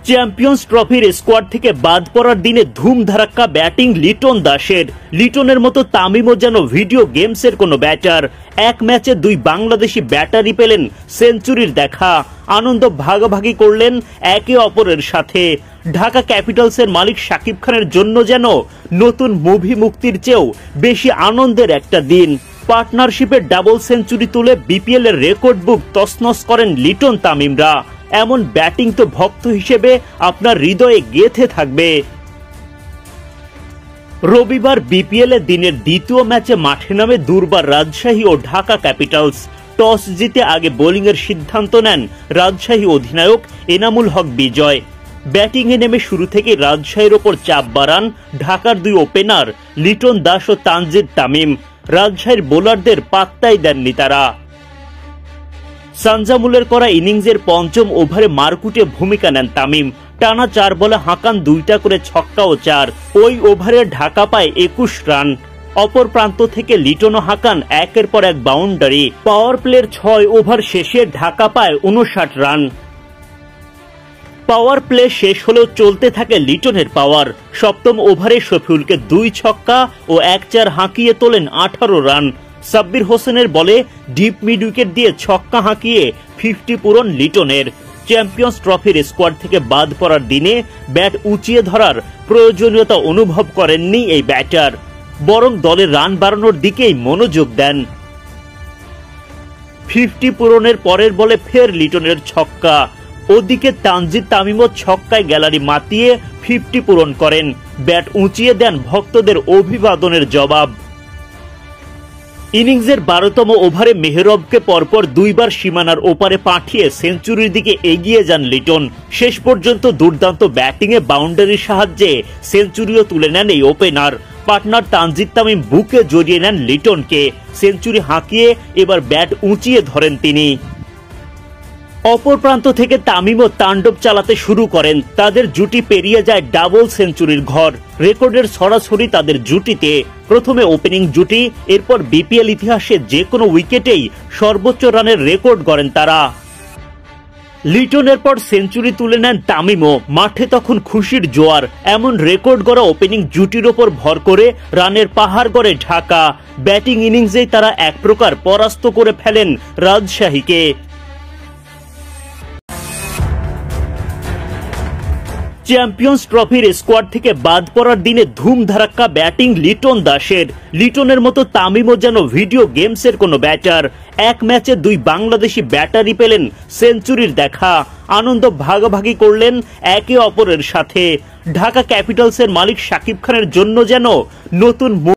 Champions ট্রফির squad থেকে বাদ পড়ার দিনে ধুমধারাক্কা ব্যাটিং লিটন দাসের। লিটনের মতো তামিমও যেন ভিডিও গেমসের কোনো ব্যাটার। এক ম্যাচে দুই বাংলাদেশি ব্যাটারই পেলেন সেঞ্চুরির দেখা। আনন্দ ভাগাভাগি করলেন একে অপরের সাথে। ঢাকা ক্যাপিটালসের মালিক শাকিব খানের জন্য যেন নতুন মুভি মুক্তির চেয়েও বেশি আনন্দের একটা দিন। পার্টনারশিপের ডাবল সেঞ্চুরি তুলে বিপিএল এর রেকর্ড বুক তছনছ করেন লিটন তামিমরা। এমন ব্যাটিং তো ভক্ত হিসেবে আপনার হৃদয়ে গেঁথে থাকবে। রবিবার বিপিএল এর দিনের দ্বিতীয় ম্যাচে মাঠে নামে দুর্বার রাজশাহী ও ঢাকা ক্যাপিটালস। টস জিতে আগে বোলিং এর সিদ্ধান্ত নেন রাজশাহী অধিনায়ক এনামুল হক বিজয়। ব্যাটিংয়ে নেমে শুরু থেকে রাজশাহীর ওপর চাপ বাড়ান ঢাকার দুই ওপেনার লিটন দাস ও তানজিদ তামিম। রাজশাহীর বোলারদের পাত্তাই দেননি তারা। সানজামুলের করা ইনিংসের পঞ্চম ওভারে মারকুটে ভূমিকা নেন তামিম। টানা 4 বলে হাঁকান 2টা করে ছক্কা ও 4। ওই ওভারে ঢাকা পায় 21 রান। অপর প্রান্ত থেকে লিটনও হাঁকান একের পর এক বাউন্ডারি। পাওয়ার প্লের 6 ওভার শেষে ঢাকা পায় 59 রান। পাওয়ার প্লে শেষ হলেও চলতে থাকে লিটনের পাওয়ার। সপ্তম ওভারে শফিউলকে 2 ছক্কা ও 1-4 হাঁকিয়ে তোলেন 18 রান। সাব্বির হোসেনের বলে ডিপ মিড উইকেট দিয়ে ছক্কা হাঁকিয়ে 50 পূরণ লিটনের। চ্যাম্পিয়ন্স ট্রফির স্কোয়াড থেকে বাদ পড়ার দিনে ব্যাট উঁচিয়ে ধরার প্রয়োজনীয়তা অনুভব করেননি এই ব্যাটার, বরং দলের রান বাড়ানোর দিকেই মনোযোগ দেন। 50 পূরণের পরের বলে ফের লিটনের ছক্কা। ওদিকে তানজিদ তামিমও ছক্কায় গ্যালারি মাতিয়ে 50 পূরণ করেন। ব্যাট উঁচিয়ে দেন ভক্তদের অভিবাদনের জবাব। ইনিংসের 12তম ওভারে মেহরবকে পরপর 2 বার সীমানার ওপারে পাঠিয়ে সেঞ্চুরির দিকে এগিয়ে যান লিটন। শেষ পর্যন্ত দুর্দান্ত ব্যাটিংয়ে বাউন্ডারির সাহায্যে সেঞ্চুরিও তুলে নেন এই ওপেনার। পার্টনার তানজিদ তামিম বুকে জড়িয়ে নেন লিটনকে। সেঞ্চুরি হাঁকিয়ে এবার ব্যাট উঁচিয়ে ধরেন তিনি। অপর প্রান্ত থেকে তামিমও তাণ্ডব চালাতে শুরু করেন। তাদের জুটি পেরিয়ে যায় ডাবল সেঞ্চুরির ঘর। রেকর্ডের সরাসরি তাদের জুটিতে। প্রথমে ওপেনিং জুটি, এরপর বিপিএল ইতিহাসে যে কোনো উইকেটেই সর্বোচ্চ রানের রেকর্ড গড়েন তারা। লিটনের পর সেঞ্চুরি তুলে নেন তামিমও। মাঠে তখন খুশির জোয়ার। এমন রেকর্ড গড়া ওপেনিং জুটির ওপর ভর করে রানের পাহাড় গড়ে ঢাকা। ব্যাটিং ইনিংসেই তারা এক প্রকার পরাস্ত করে ফেলেন রাজশাহীকে। চ্যাম্পিয়ন্স ট্রফির স্কোয়াড থেকে বাদ পড়ার দিনে ধুমধারাক্কা ব্যাটিং লিটন দাসের। লিটনের মতো তামিমও যেন ভিডিও গেমসের কোনো ব্যাটার। এক ম্যাচে দুই বাংলাদেশি ব্যাটারই পেলেন সেঞ্চুরির দেখা। আনন্দ ভাগাভাগি করলেন একে অপরের সাথে। ঢাকা ক্যাপিটালসের মালিক শাকিব খানের জন্য যেন নতুন